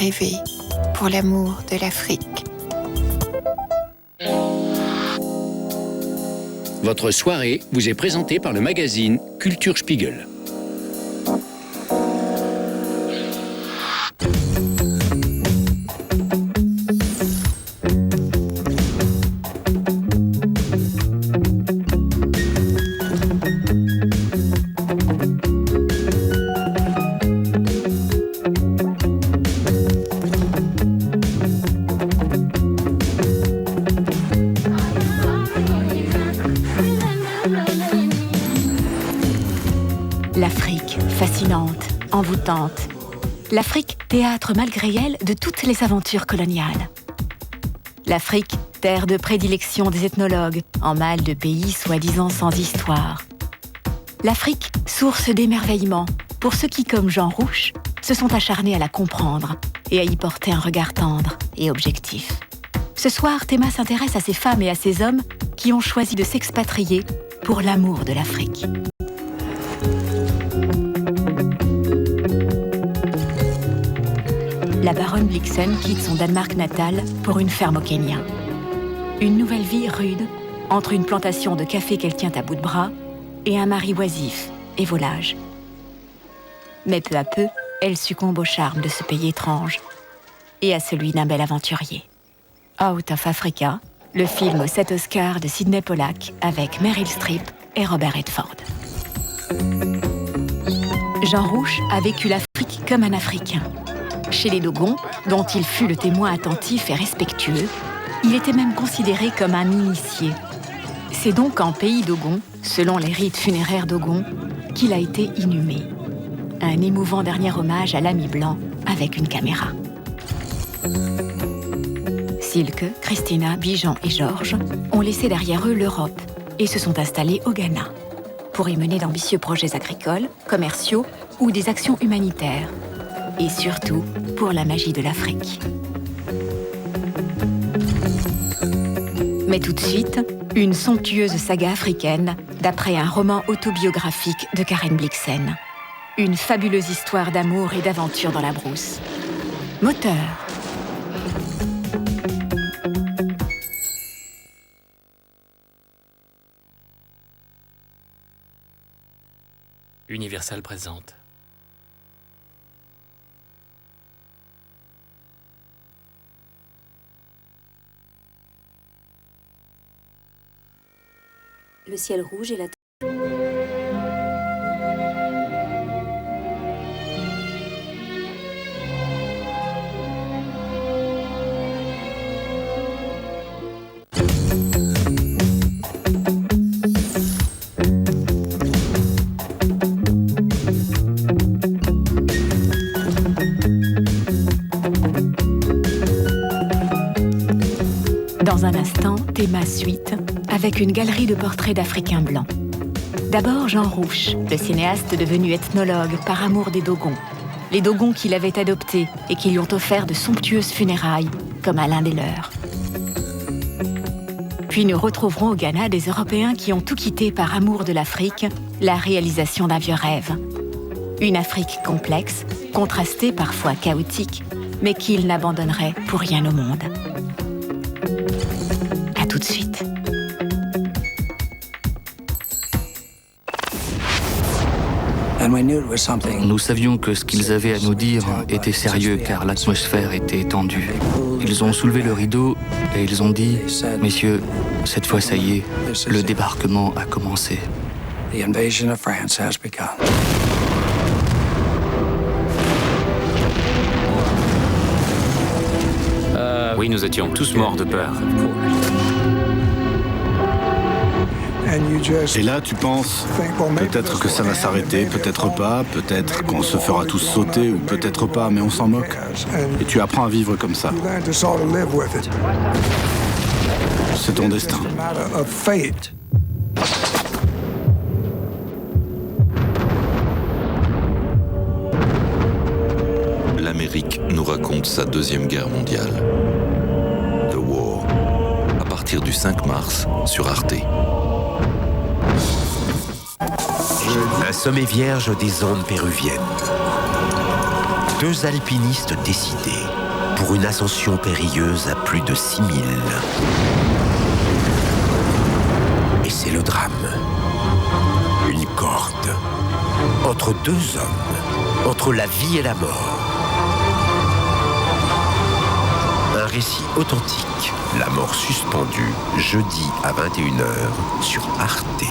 rêver pour l'amour de l'Afrique. Votre soirée vous est présentée par le magazine Culture Spiegel. L'Afrique, fascinante, envoûtante. L'Afrique, théâtre malgré elle de toutes les aventures coloniales. L'Afrique, terre de prédilection des ethnologues, en mal de pays soi-disant sans histoire. L'Afrique, source d'émerveillement pour ceux qui, comme Jean Rouch, se sont acharnés à la comprendre et à y porter un regard tendre et objectif. Ce soir, Théma s'intéresse à ces femmes et à ces hommes qui ont choisi de s'expatrier pour l'amour de l'Afrique. La baronne Blixen quitte son Danemark natal pour une ferme au Kenya. Une nouvelle vie rude entre une plantation de café qu'elle tient à bout de bras et un mari oisif et volage. Mais peu à peu, elle succombe au charme de ce pays étrange et à celui d'un bel aventurier. Out of Africa, le film aux 7 Oscars de Sidney Pollack avec Meryl Streep et Robert Redford. Jean Rouch a vécu l'Afrique comme un Africain. Chez les Dogons, dont il fut le témoin attentif et respectueux, il était même considéré comme un initié. C'est donc en pays Dogon, selon les rites funéraires Dogon, qu'il a été inhumé. Un émouvant dernier hommage à l'ami blanc avec une caméra. Silke, Christina, Bijan et Georges ont laissé derrière eux l'Europe et se sont installés au Ghana pour y mener d'ambitieux projets agricoles, commerciaux ou des actions humanitaires. Et surtout pour la magie de l'Afrique. Mais tout de suite, une somptueuse saga africaine d'après un roman autobiographique de Karen Blixen. Une fabuleuse histoire d'amour et d'aventure dans la brousse. Moteur. Universal présente. Le ciel rouge et la... Dans un instant, Théma suite, avec une galerie de portraits d'Africains blancs. D'abord Jean Rouch, le cinéaste devenu ethnologue par amour des Dogons. Les Dogons qu'il avait adoptés et qui lui ont offert de somptueuses funérailles, comme à l'un des leurs. Puis nous retrouverons au Ghana des Européens qui ont tout quitté par amour de l'Afrique, la réalisation d'un vieux rêve. Une Afrique complexe, contrastée, parfois chaotique, mais qu'ils n'abandonneraient pour rien au monde. À tout de suite. Nous savions que ce qu'ils avaient à nous dire était sérieux car l'atmosphère était tendue. Ils ont soulevé le rideau et ils ont dit « Messieurs, cette fois ça y est, le débarquement a commencé. » Oui, nous étions tous morts de peur. Et là, tu penses, peut-être que ça va s'arrêter, peut-être pas, peut-être qu'on se fera tous sauter, ou peut-être pas, mais on s'en moque. Et tu apprends à vivre comme ça. C'est ton destin. L'Amérique nous raconte sa deuxième guerre mondiale. The War. À partir du 5 mars sur Arte. Un sommet vierge des ondes péruviennes. 2 alpinistes décidés pour une ascension périlleuse à plus de 6000. Et c'est le drame. Une corde entre 2 hommes, entre la vie et la mort. Un récit authentique, La mort suspendue, jeudi à 21h sur Arte.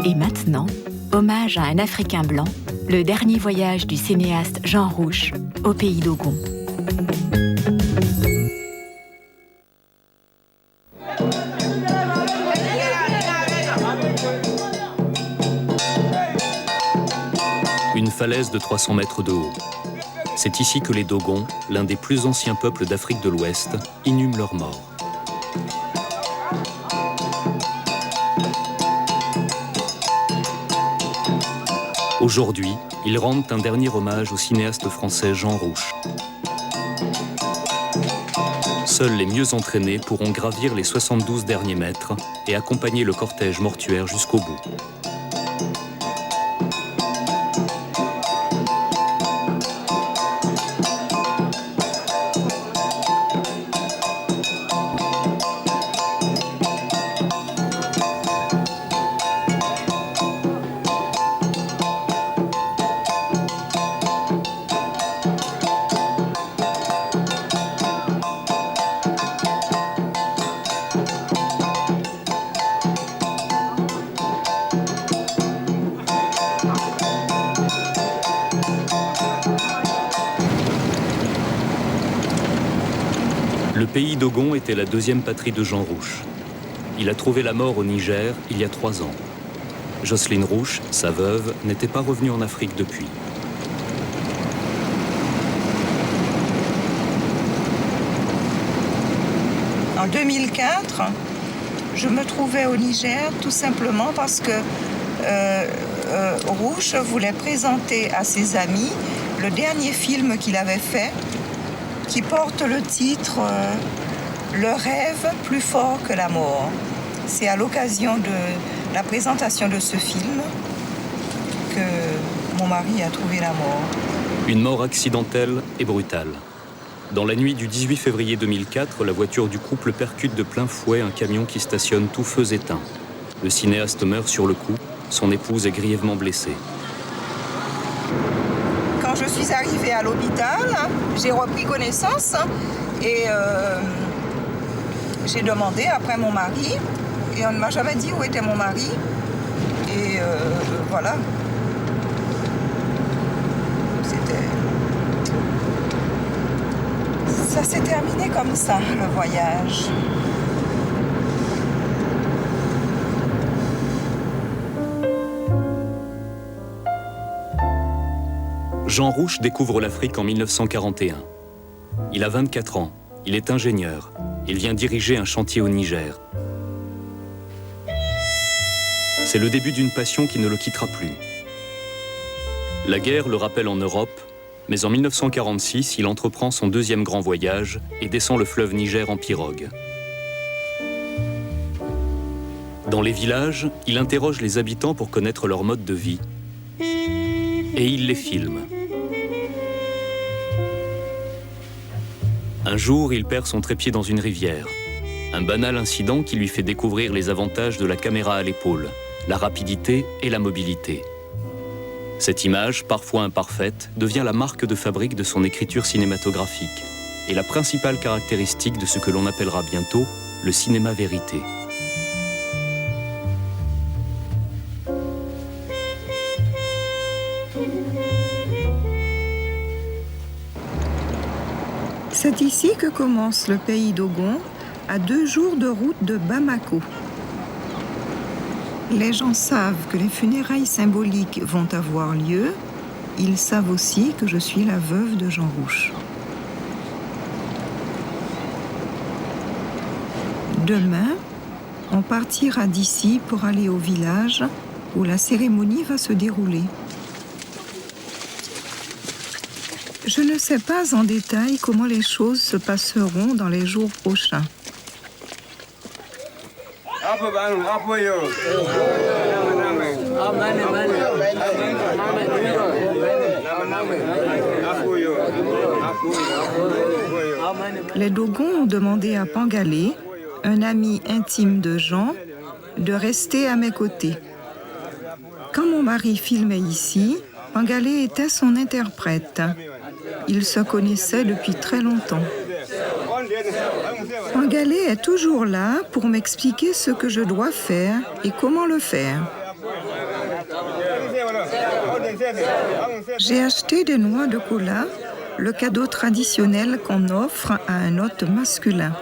Et maintenant, hommage à un Africain blanc, le dernier voyage du cinéaste Jean Rouch au pays d'Ogon. Une falaise de 300 mètres de haut. C'est ici que les Dogons, l'un des plus anciens peuples d'Afrique de l'Ouest, inhument leurs morts. Aujourd'hui, ils rendent un dernier hommage au cinéaste français Jean Rouch. Seuls les mieux entraînés pourront gravir les 72 derniers mètres et accompagner le cortège mortuaire jusqu'au bout. Le pays d'Ogon était la deuxième patrie de Jean Rouch. Il a trouvé la mort au Niger il y a 3 ans. Jocelyne Rouch, sa veuve, n'était pas revenue en Afrique depuis. En 2004, je me trouvais au Niger tout simplement parce que Rouch voulait présenter à ses amis le dernier film qu'il avait fait, qui porte le titre « Le rêve plus fort que la mort ». C'est à l'occasion de la présentation de ce film que mon mari a trouvé la mort. Une mort accidentelle et brutale. Dans la nuit du 18 février 2004, la voiture du couple percute de plein fouet un camion qui stationne tout feu éteint. Le cinéaste meurt sur le coup, son épouse est grièvement blessée. Quand je suis arrivée à l'hôpital, j'ai repris connaissance et j'ai demandé après mon mari et on ne m'a jamais dit où était mon mari. Et voilà. Ça s'est terminé comme ça, le voyage. Jean Rouch découvre l'Afrique en 1941. Il a 24 ans, il est ingénieur, il vient diriger un chantier au Niger. C'est le début d'une passion qui ne le quittera plus. La guerre le rappelle en Europe, mais en 1946, il entreprend son deuxième grand voyage et descend le fleuve Niger en pirogue. Dans les villages, il interroge les habitants pour connaître leur mode de vie. Et il les filme. Un jour, il perd son trépied dans une rivière. Un banal incident qui lui fait découvrir les avantages de la caméra à l'épaule, la rapidité et la mobilité. Cette image, parfois imparfaite, devient la marque de fabrique de son écriture cinématographique et la principale caractéristique de ce que l'on appellera bientôt le cinéma vérité. C'est ici que commence le pays d'Ogon, à 2 jours de route de Bamako. Les gens savent que les funérailles symboliques vont avoir lieu. Ils savent aussi que je suis la veuve de Jean Rouch. Demain, on partira d'ici pour aller au village où la cérémonie va se dérouler. Je ne sais pas en détail comment les choses se passeront dans les jours prochains. Les Dogons ont demandé à Pangalé, un ami intime de Jean, de rester à mes côtés. Quand mon mari filmait ici, Pangalé était son interprète. Ils se connaissaient depuis très longtemps. Pangalé est toujours là pour m'expliquer ce que je dois faire et comment le faire. J'ai acheté des noix de cola, le cadeau traditionnel qu'on offre à un hôte masculin.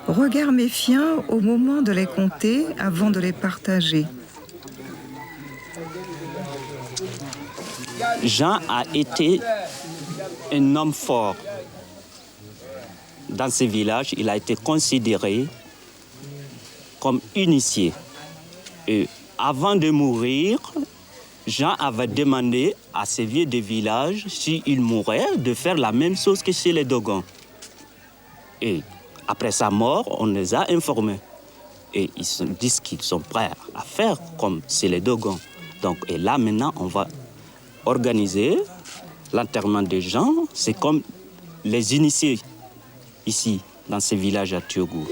Regard méfiant au moment de les compter avant de les partager. Jean a été un homme fort. Dans ce village, il a été considéré comme initié. Et avant de mourir, Jean avait demandé à ces vieux de village, s'il mourait, de faire la même chose que chez les Dogons. Et après sa mort, on les a informés. Et ils disent qu'ils sont prêts à faire comme chez les Dogons. Donc, et là, maintenant, on va organiser l'enterrement des gens. C'est comme les initiés ici, dans ce village à Tiougou.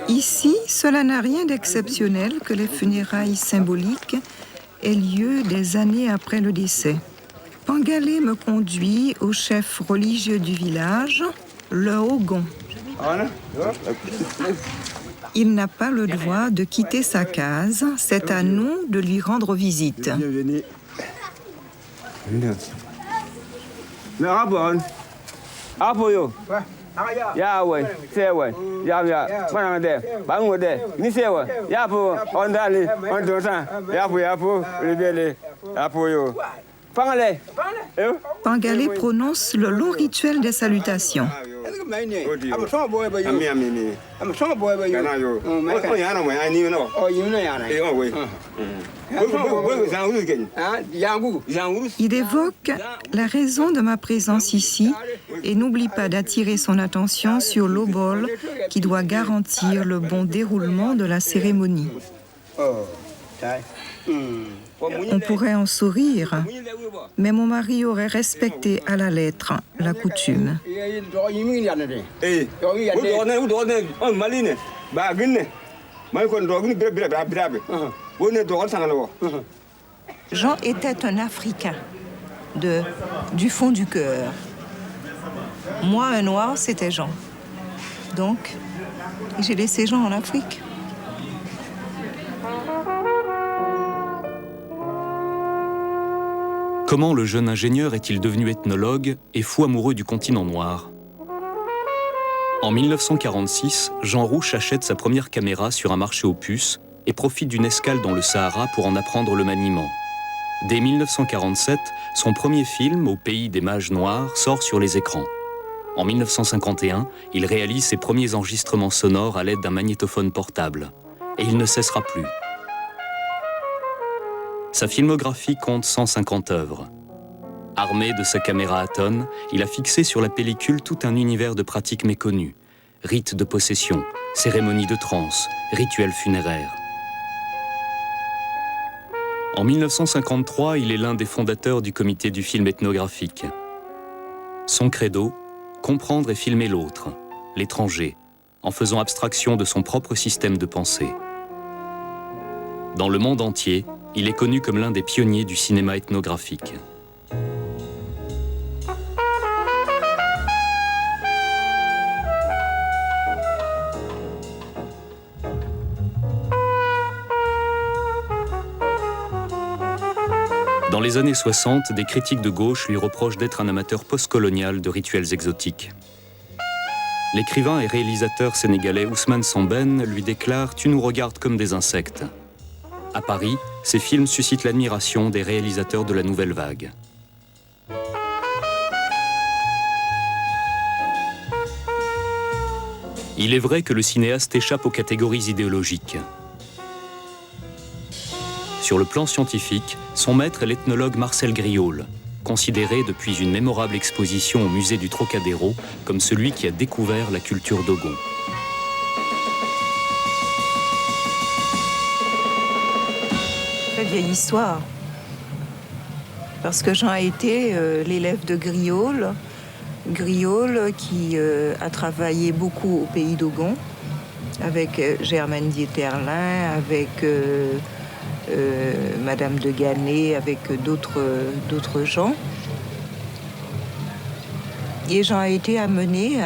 Ici, cela n'a rien d'exceptionnel que les funérailles symboliques aient lieu des années après le décès. Pangalé me conduit au chef religieux du village, le Ogon. Il n'a pas le droit de quitter sa case, c'est à nous de lui rendre visite. Pangalé prononce le long rituel des salutations. Il évoque la raison de ma présence ici et n'oublie pas d'attirer son attention sur l'obol qui doit garantir le bon déroulement de la cérémonie. On pourrait en sourire, mais mon mari aurait respecté à la lettre la coutume. Jean était un Africain, du fond du cœur. Moi, un Noir, c'était Jean. Donc, j'ai laissé Jean en Afrique. Comment le jeune ingénieur est-il devenu ethnologue et fou amoureux du continent noir? En 1946, Jean Rouch achète sa première caméra sur un marché aux puces et profite d'une escale dans le Sahara pour en apprendre le maniement. Dès 1947, son premier film, Au pays des mages noirs, sort sur les écrans. En 1951, il réalise ses premiers enregistrements sonores à l'aide d'un magnétophone portable. Et il ne cessera plus. Sa filmographie compte 150 œuvres. Armé de sa caméra Aton, il a fixé sur la pellicule tout un univers de pratiques méconnues. Rites de possession, cérémonies de transe, rituels funéraires. En 1953, il est l'un des fondateurs du comité du film ethnographique. Son credo, comprendre et filmer l'autre, l'étranger, en faisant abstraction de son propre système de pensée. Dans le monde entier, il est connu comme l'un des pionniers du cinéma ethnographique. Dans les années 60, des critiques de gauche lui reprochent d'être un amateur postcolonial de rituels exotiques. L'écrivain et réalisateur sénégalais Ousmane Sembène lui déclare « Tu nous regardes comme des insectes ». À Paris, ses films suscitent l'admiration des réalisateurs de la Nouvelle Vague. Il est vrai que le cinéaste échappe aux catégories idéologiques. Sur le plan scientifique, son maître est l'ethnologue Marcel Griaule, considéré depuis une mémorable exposition au musée du Trocadéro comme celui qui a découvert la culture dogon. Très vieille histoire. Parce que Jean a été l'élève de Griaule. Griaule qui a travaillé beaucoup au pays dogon, avec Germaine Dieterlin, avec Madame de Gannet, avec d'autres gens. Et Jean a été amené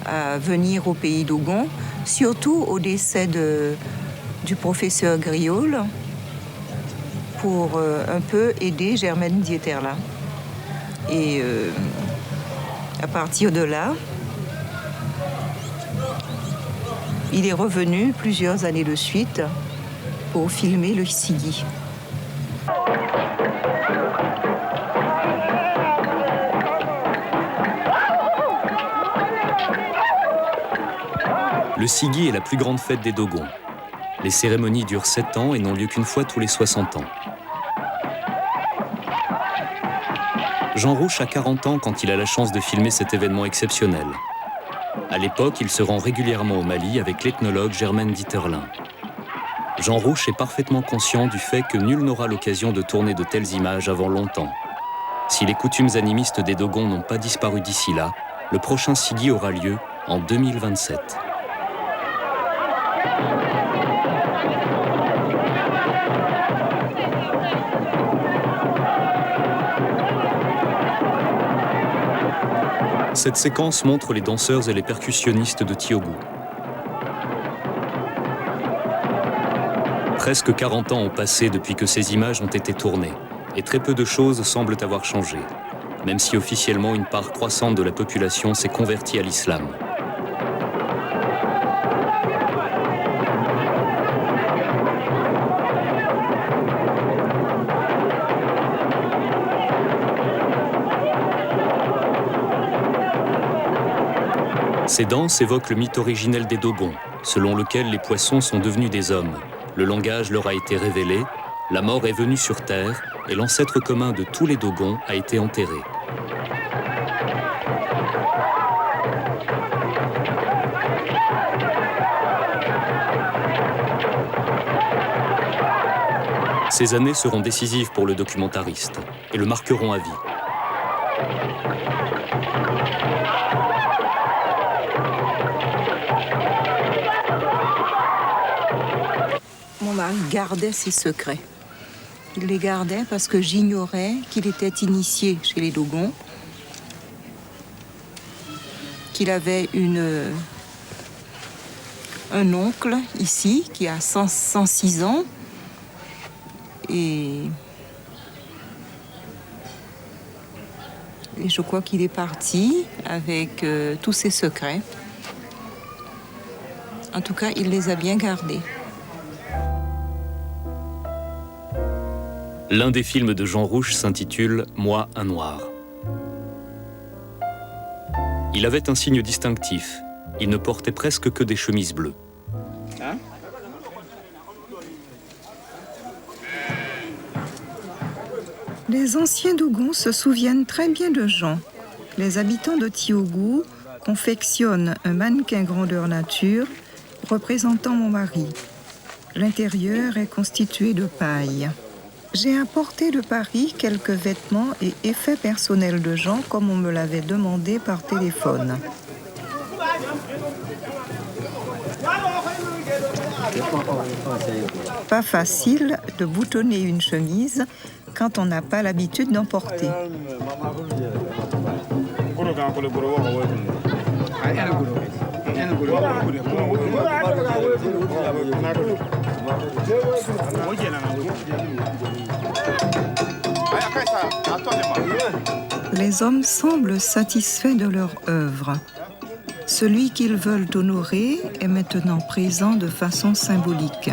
à venir au pays dogon, surtout au décès du professeur Griaule, pour un peu aider Germaine Dieterlin. Et à partir de là, il est revenu plusieurs années de suite pour filmer le Sigi. Le Sigi est la plus grande fête des Dogons. Les cérémonies durent 7 ans et n'ont lieu qu'une fois tous les 60 ans. Jean Rouch a 40 ans quand il a la chance de filmer cet événement exceptionnel. À l'époque, il se rend régulièrement au Mali avec l'ethnologue Germaine Dieterlin. Jean Rouch est parfaitement conscient du fait que nul n'aura l'occasion de tourner de telles images avant longtemps. Si les coutumes animistes des Dogons n'ont pas disparu d'ici là, le prochain Sigi aura lieu en 2027. Cette séquence montre les danseurs et les percussionnistes de Tiougou. Presque 40 ans ont passé depuis que ces images ont été tournées, et très peu de choses semblent avoir changé, même si officiellement une part croissante de la population s'est convertie à l'islam. Ces danses évoquent le mythe originel des Dogons, selon lequel les poissons sont devenus des hommes. Le langage leur a été révélé, la mort est venue sur Terre et l'ancêtre commun de tous les Dogons a été enterré. Ces années seront décisives pour le documentariste et le marqueront à vie. Mon mari gardait ses secrets. Il les gardait parce que j'ignorais qu'il était initié chez les Dogons, qu'il avait un oncle ici qui a 106 ans et je crois qu'il est parti avec tous ses secrets. En tout cas, il les a bien gardés. L'un des films de Jean Rouch s'intitule « Moi, un noir ». Il avait un signe distinctif. Il ne portait presque que des chemises bleues. Les anciens Dogons se souviennent très bien de Jean. Les habitants de Tiougou confectionnent un mannequin grandeur nature représentant mon mari. L'intérieur est constitué de paille. J'ai apporté de Paris quelques vêtements et effets personnels de Jean comme on me l'avait demandé par téléphone. Pas facile de boutonner une chemise quand on n'a pas l'habitude d'en porter. Les hommes semblent satisfaits de leur œuvre. Celui qu'ils veulent honorer est maintenant présent de façon symbolique.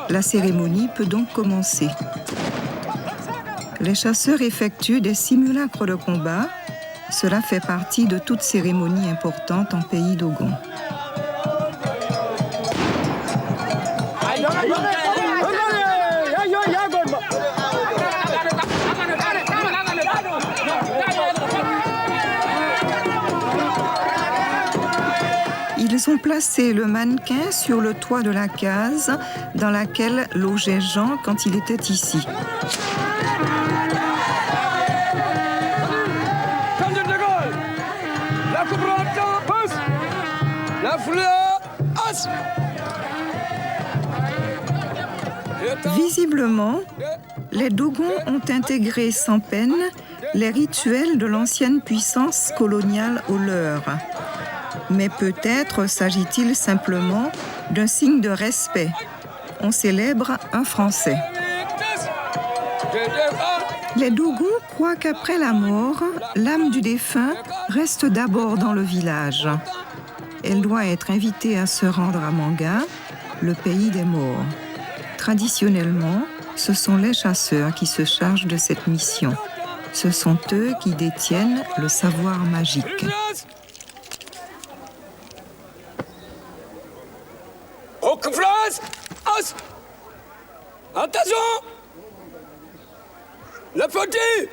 La cérémonie peut donc commencer. Les chasseurs effectuent des simulacres de combat. Cela fait partie de toute cérémonie importante en pays Dogon. Ils ont placé le mannequin sur le toit de la case dans laquelle logeait Jean quand il était ici. Visiblement, les Dogons ont intégré sans peine les rituels de l'ancienne puissance coloniale au leur. Mais peut-être s'agit-il simplement d'un signe de respect. On célèbre un Français. Les Dogons croient qu'après la mort, l'âme du défunt reste d'abord dans le village. Elle doit être invitée à se rendre à Manga, le pays des morts. Traditionnellement, ce sont les chasseurs qui se chargent de cette mission. Ce sont eux qui détiennent le savoir magique. Attention! La flottille!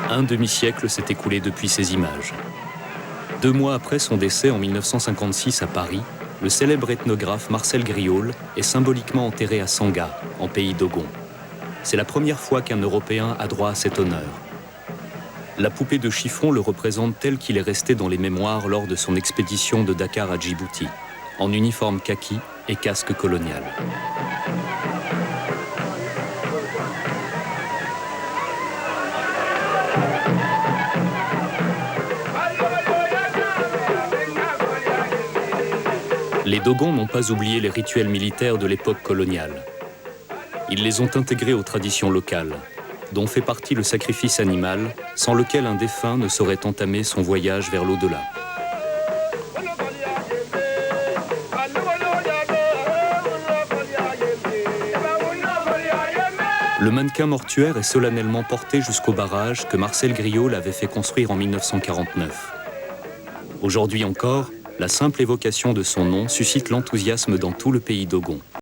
Un demi-siècle s'est écoulé depuis ces images. 2 mois après son décès en 1956 à Paris, le célèbre ethnographe Marcel Griaule est symboliquement enterré à Sanga, en pays Dogon. C'est la première fois qu'un Européen a droit à cet honneur. La poupée de chiffon le représente tel qu'il est resté dans les mémoires lors de son expédition de Dakar à Djibouti, en uniforme kaki et casque colonial. Les Dogons n'ont pas oublié les rituels militaires de l'époque coloniale. Ils les ont intégrés aux traditions locales, dont fait partie le sacrifice animal, sans lequel un défunt ne saurait entamer son voyage vers l'au-delà. Le mannequin mortuaire est solennellement porté jusqu'au barrage que Marcel Griaule avait fait construire en 1949. Aujourd'hui encore, la simple évocation de son nom suscite l'enthousiasme dans tout le pays Dogon.